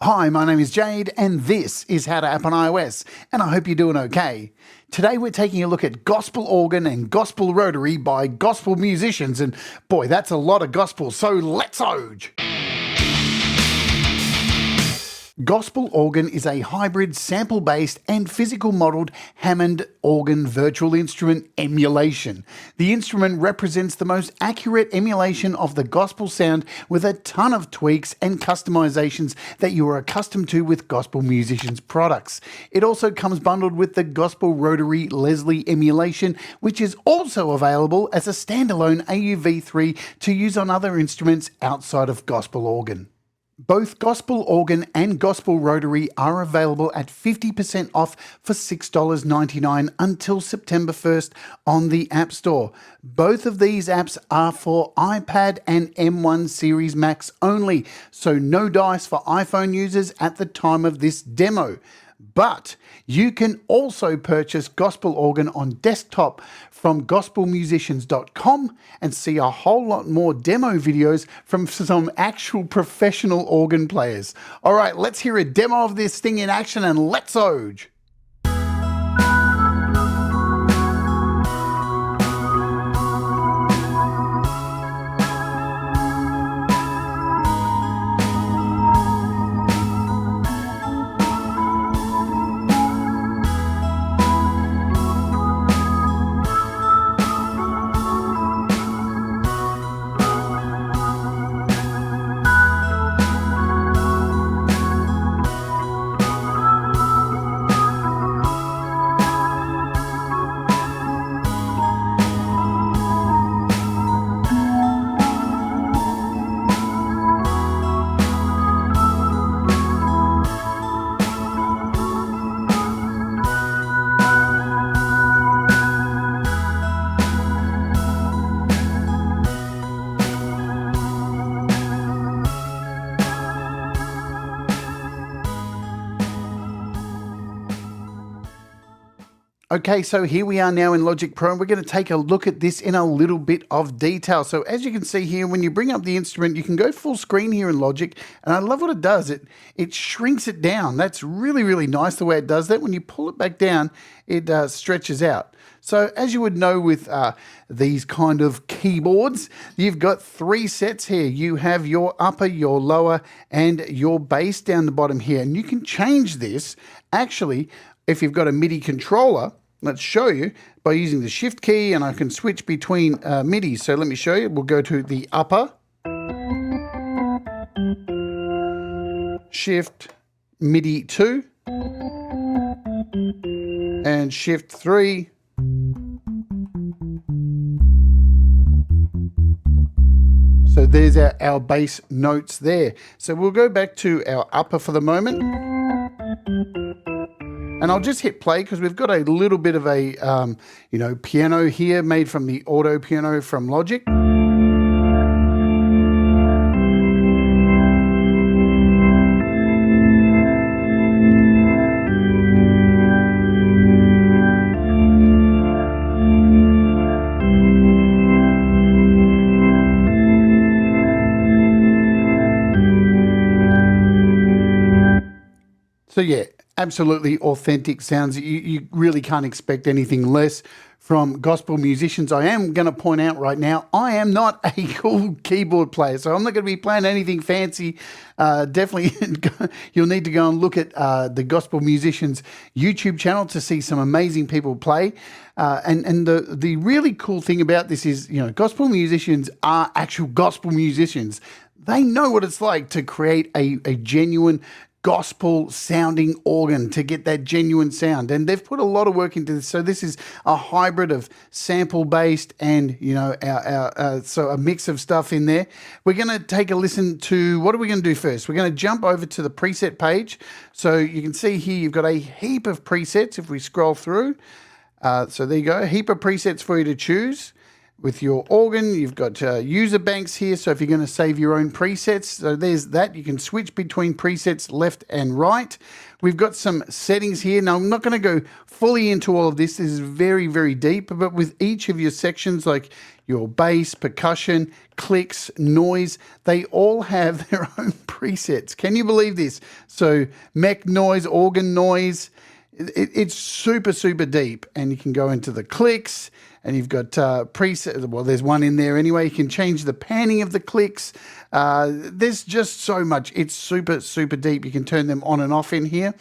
Hi, my name is Jade, and this is How to App on iOS, and I hope you're doing okay. Today we're taking a look at Gospel Organ and Gospel Rotary by gospel musicians, and boy, that's a lot of gospel, so let's oge! Gospel organ is a hybrid sample-based and physical modelled Hammond organ virtual instrument emulation. The instrument represents the most accurate emulation of the gospel sound with a ton of tweaks and customizations that you are accustomed to with gospel musicians' products. It also comes bundled with the Gospel Rotary Leslie emulation, which is also available as a standalone AUV3 to use on other instruments outside of gospel organ. Both Gospel Organ and Gospel Rotary are available at 50% off for $6.99 until September 1st on the App Store. Both of these apps are for iPad and M1 Series Max only, so no dice for iPhone users at the time of this demo. But you can also purchase Gospel Organ on desktop from gospelmusicians.com and see a whole lot more demo videos from some actual professional organ players. All right, let's hear a demo of this thing in action and let's oge! Okay, so here we are now in Logic Pro, and we're going to take a look at this in a little bit of detail. So as you can see here, when you bring up the instrument, you can go full screen here in Logic, and I love what it does. It shrinks it down. That's really, really nice the way it does that. When you pull it back down, it stretches out. So as you would know with these kind of keyboards, you've got three sets here. You have your upper, your lower, and your bass down the bottom here. And you can change this, actually, if you've got a MIDI controller. Let's show you by using the Shift key, and I can switch between MIDI. So let me show you. We'll go to the upper, Shift, MIDI 2, and Shift 3. So there's our bass notes there. So we'll go back to our upper for the moment. And I'll just hit play because we've got a little bit of a, piano here made from the auto piano from Logic. So yeah, absolutely authentic sounds. You really can't expect anything less from gospel musicians. I am going to point out right now, I am not a cool keyboard player, so I'm not going to be playing anything fancy. Definitely, you'll need to go and look at the Gospel Musicians YouTube channel to see some amazing people play. And the really cool thing about this is, gospel musicians are actual gospel musicians. They know what it's like to create a genuine gospel sounding organ, to get that genuine sound, and they've put a lot of work into this. So this is a hybrid of sample based and so a mix of stuff in there. We're going to take a listen to, what are we going to do first? We're going to jump over to the preset page. So you can see here you've got a heap of presets if we scroll through. So there you go, a heap of presets for you to choose. with your organ. You've got user banks here, so if you're going to save your own presets, so there's that. You can switch between presets left and right. We've got some settings here. Now, I'm not going to go fully into all of this. This is very, very deep, but with each of your sections, like your bass, percussion, clicks, noise, they all have their own presets. Can you believe this? So mech noise, organ noise, it's super, super deep. And you can go into the clicks, and you've got presets. Well, there's one in there anyway. You can change the panning of the clicks. There's just so much. It's super, super deep. You can turn them on and off in here.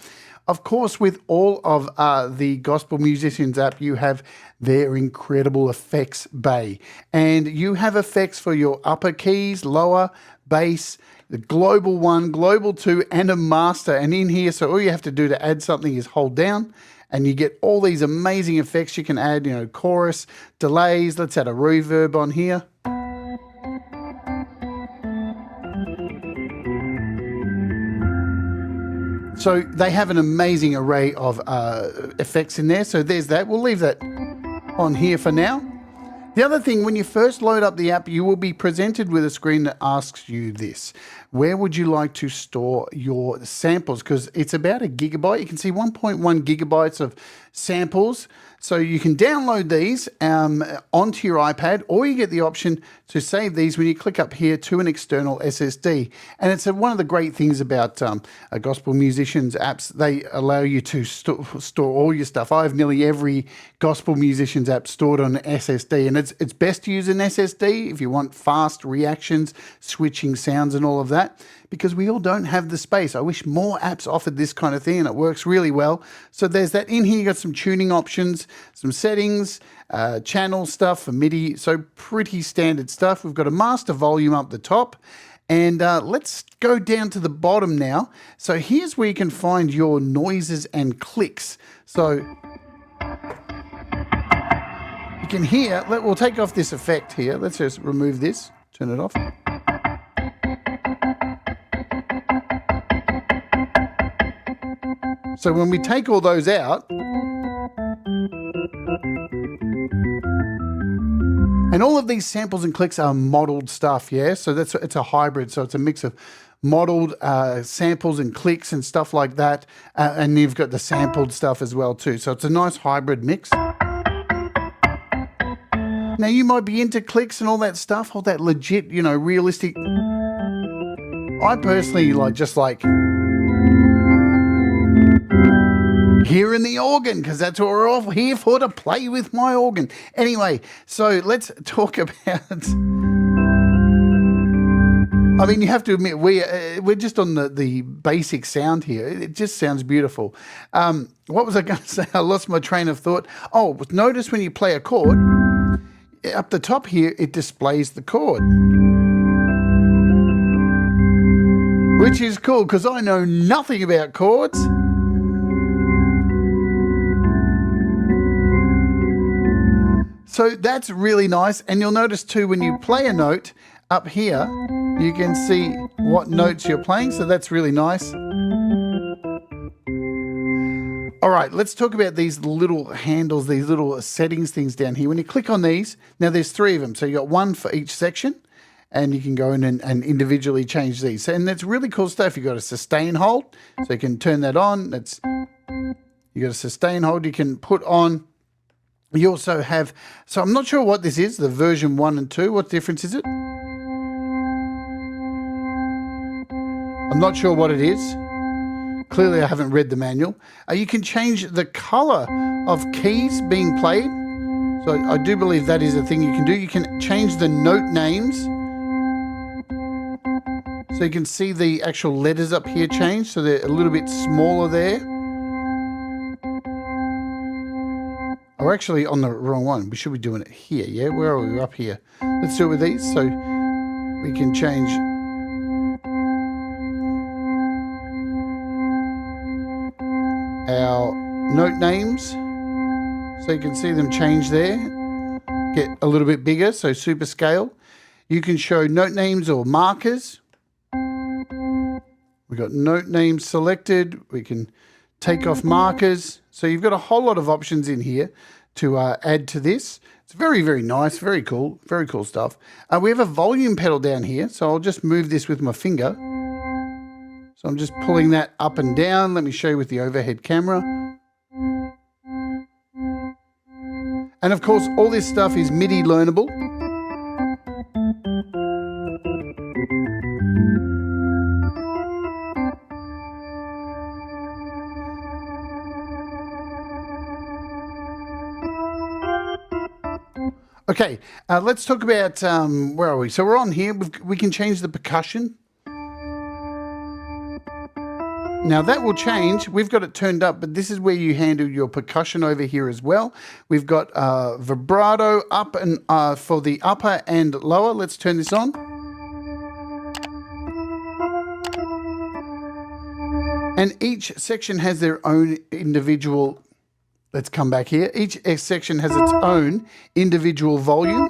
Of course, with all of the Gospel Musicians app, you have their incredible effects bay. And you have effects for your upper keys, lower, bass, the global 1, global 2, and a master. And in here, so all you have to do to add something is hold down, and you get all these amazing effects you can add, chorus, delays. Let's add a reverb on here. So they have an amazing array of effects in there. So there's that. We'll leave that on here for now. The other thing, when you first load up the app, you will be presented with a screen that asks you this. Where would you like to store your samples? Because it's about 1 gigabyte. You can see 1.1 gigabytes of samples. So you can download these onto your iPad, or you get the option to save these when you click up here to an external SSD. And it's one of the great things about Gospel Musicians apps. They allow you to store all your stuff. I have nearly every Gospel Musicians app stored on an SSD, and it's best to use an SSD if you want fast reactions, switching sounds and all of that, because we all don't have the space. I wish more apps offered this kind of thing, and it works really well. So there's that. In here, you got some tuning options, some settings, channel stuff for MIDI. So pretty standard stuff. We've got a master volume up the top. And let's go down to the bottom now. So here's where you can find your noises and clicks. So you can hear, we'll take off this effect here. Let's just remove this, turn it off. So when we take all those out, and all of these samples and clicks are modeled stuff, yeah? So it's a hybrid, so it's a mix of modeled samples and clicks and stuff like that, and you've got the sampled stuff as well too. So it's a nice hybrid mix. Now you might be into clicks and all that stuff, all that legit, realistic. I personally just like hearing the organ, because that's what we're all here for, to play with my organ. Anyway, so let's talk about, you have to admit, we're just on the basic sound here. It just sounds beautiful. What was I going to say? I lost my train of thought. Oh, notice when you play a chord, up the top here, it displays the chord, which is cool, because I know nothing about chords. So that's really nice. And you'll notice too, when you play a note up here, you can see what notes you're playing. So that's really nice. All right, let's talk about these little handles, these little settings things down here. When you click on these, now there's 3 of them. So you got one for each section, and you can go in and individually change these. And that's really cool stuff. You've got a sustain hold, so you can turn that on. You got a sustain hold you can put on. You also have, so I'm not sure what this is, the version 1 and 2. What difference is it? I'm not sure what it is. Clearly, I haven't read the manual. You can change the color of keys being played. So I do believe that is a thing you can do. You can change the note names. So you can see the actual letters up here change. So they're a little bit smaller there. We're actually on the wrong one. We should be doing it here, yeah? Where are we? Up here. Let's do it with these. So we can change our note names. So you can see them change there. Get a little bit bigger, so super scale. You can show note names or markers. We've got note names selected. We can take off markers. So you've got a whole lot of options in here to add to this. It's very, very nice, very cool stuff. We have a volume pedal down here, so I'll just move this with my finger. So I'm just pulling that up and down. Let me show you with the overhead camera. And of course, all this stuff is MIDI learnable. Okay, let's talk about, where are we? So we're on here. We can change the percussion. Now that will change. We've got it turned up, but this is where you handle your percussion over here as well. We've got vibrato up and for the upper and lower. Let's turn this on. And each section has their own individual. Let's come back here. Each section has its own individual volume.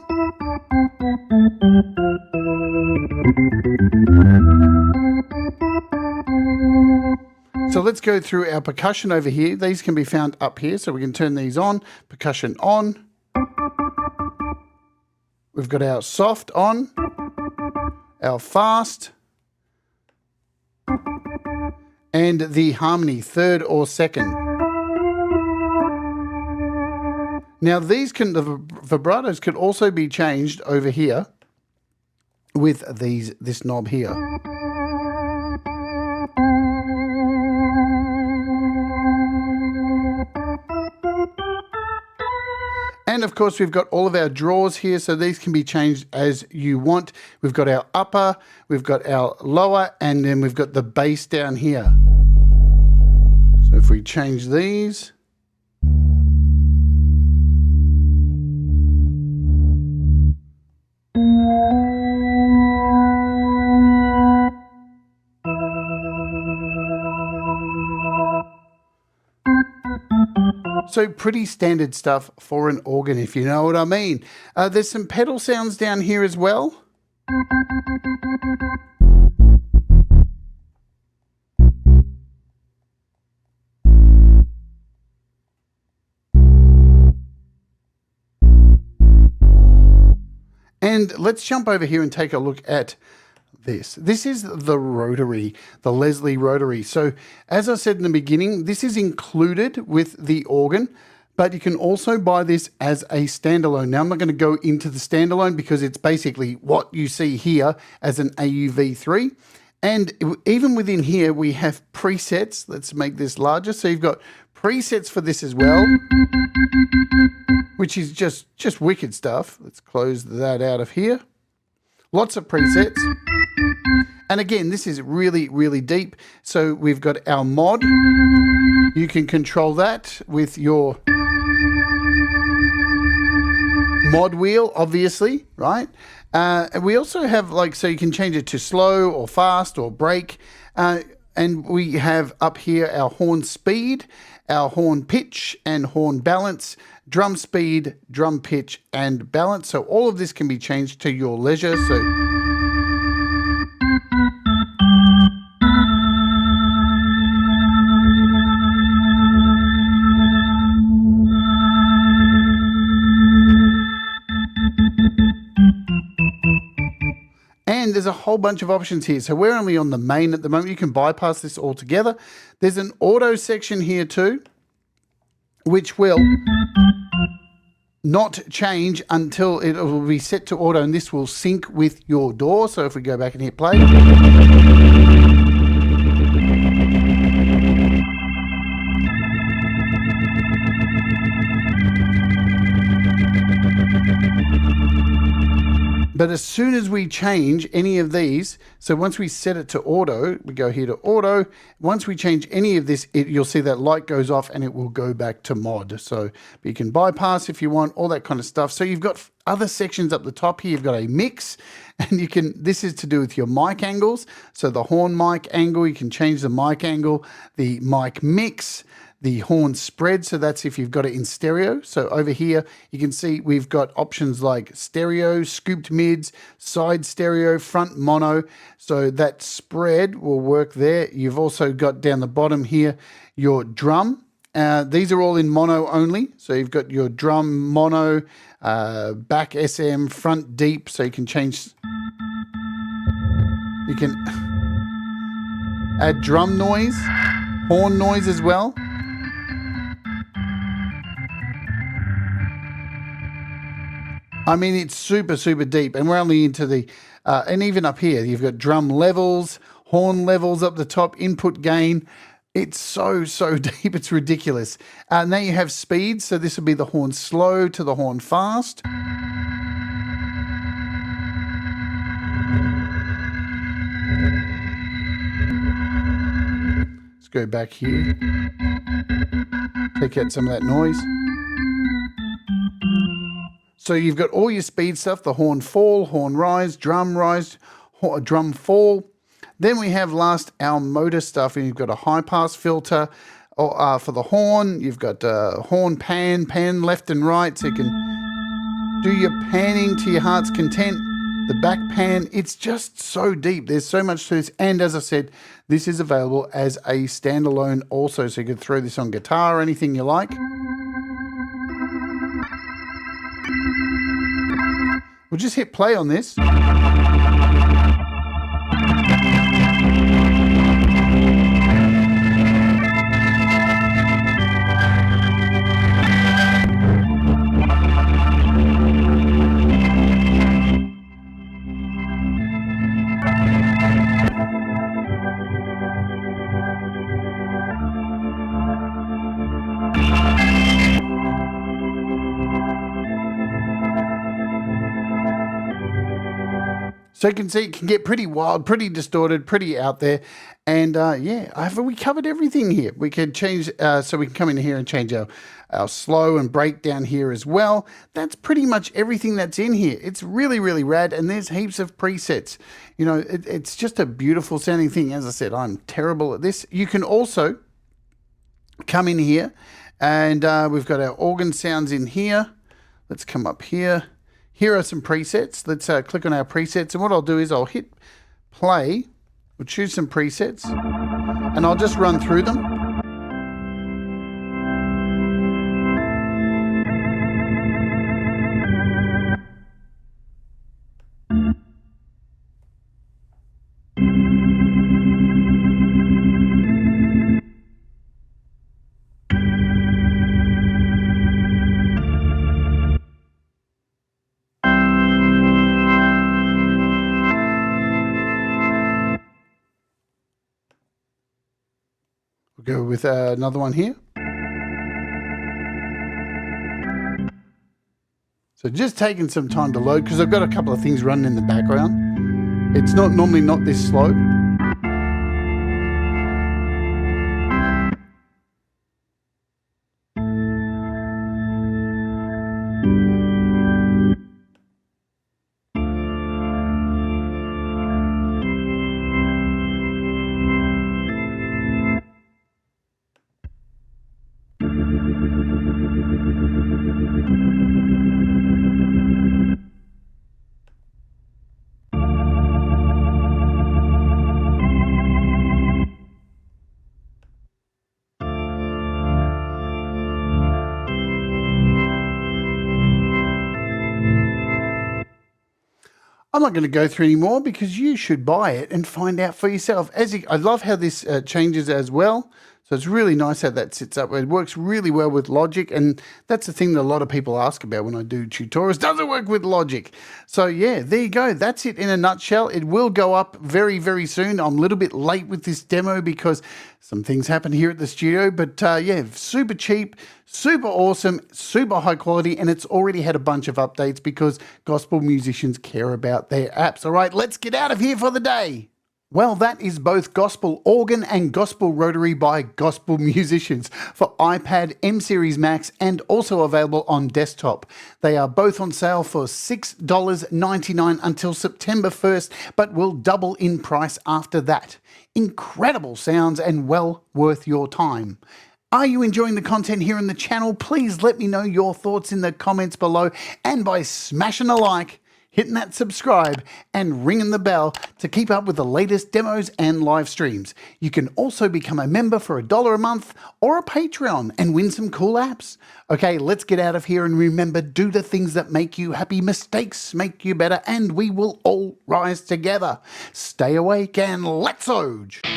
So let's go through our percussion over here. These can be found up here, so we can turn these on. Percussion on. We've got our soft on, our fast, and the harmony, third or second. Now these the vibratos can also be changed over here with this knob here. And of course we've got all of our drawers here, so these can be changed as you want. We've got our upper, we've got our lower, and then we've got the bass down here. So if we change these, so pretty standard stuff for an organ, if you know what I mean. There's some pedal sounds down here as well. And let's jump over here and take a look at this. This is the Rotary, the Leslie Rotary. So as I said in the beginning, this is included with the organ, but you can also buy this as a standalone. Now I'm not going to go into the standalone because it's basically what you see here as an AUV3. And even within here, we have presets. Let's make this larger. So you've got presets for this as well, which is just wicked stuff. Let's close that out of here. Lots of presets. And again, this is really, really deep. So we've got our mod. You can control that with your mod wheel, obviously, right? And we also have so you can change it to slow or fast or brake. And we have up here our horn speed, our horn pitch and horn balance, drum speed, drum pitch and balance. So all of this can be changed to your leisure. And there's a whole bunch of options here. So we're only on the main at the moment. You can bypass this altogether. There's an auto section here too, which will not change until it will be set to auto, and this will sync with your DAW. So if we go back and hit play, but as soon as we change any of these, so once we set it to auto, we go here to auto. Once we change any of this, you'll see that light goes off and it will go back to mod. So you can bypass if you want, all that kind of stuff. So you've got other sections up the top here. You've got a mix, and this is to do with your mic angles. So the horn mic angle, you can change the mic angle, the mic mix, the horn spread, so that's if you've got it in stereo. So over here you can see we've got options like stereo, scooped mids, side stereo, front mono, so that spread will work there. You've also got down the bottom here your drum These are all in mono only. So you've got your drum mono, back SM, front deep. So you can change. You can add drum noise, horn noise as well. I mean, it's super, super deep, and we're only into the, and even up here, you've got drum levels, horn levels up the top, input gain. It's so, so deep, it's ridiculous. Now you have speed, so this will be the horn slow to the horn fast. Let's go back here. Take out some of that noise. So you've got all your speed stuff, the horn fall, horn rise, drum fall. Then we have last our motor stuff, and you've got a high pass filter for the horn. You've got horn pan left and right, so you can do your panning to your heart's content. The back pan, it's just so deep. There's so much to this. And as I said, this is available as a standalone also, so you can throw this on guitar or anything you like. We'll just hit play on this. So you can see it can get pretty wild, pretty distorted, pretty out there. And yeah, we covered everything here. We can change, so we can come in here and change our slow and breakdown here as well. That's pretty much everything that's in here. It's really, really rad. And there's heaps of presets. You know, it's just a beautiful sounding thing. As I said, I'm terrible at this. You can also come in here and we've got our organ sounds in here. Let's come up here. Here are some presets. Let's click on our presets. And what I'll do is I'll hit play. We'll choose some presets. And I'll just run through them. Go with another one here. So just taking some time to load because I've got a couple of things running in the background. It's normally not this slow. I'm not going to go through any more because you should buy it and find out for yourself. I love how this changes as well. So it's really nice how that sits up. It works really well with Logic, and that's the thing that a lot of people ask about when I do tutorials. Does it work with Logic? So yeah, there you go. That's it in a nutshell. It will go up very, very soon. I'm a little bit late with this demo because some things happen here at the studio, but yeah, super cheap, super awesome, super high quality, and it's already had a bunch of updates because gospel musicians care about their apps. All right, let's get out of here for the day. Well, that is both Gospel Organ and Gospel Rotary by gospel musicians for iPad, M Series Max, and also available on desktop. They are both on sale for $6.99 until September 1st, but will double in price after that. Incredible sounds and well worth your time. Are you enjoying the content here on the channel? Please let me know your thoughts in the comments below, and by smashing a like, hitting that subscribe and ringing the bell to keep up with the latest demos and live streams. You can also become a member for $1 a month or a Patreon and win some cool apps. Okay, let's get out of here, and remember, do the things that make you happy. Mistakes make you better, and we will all rise together. Stay awake and let's Oj!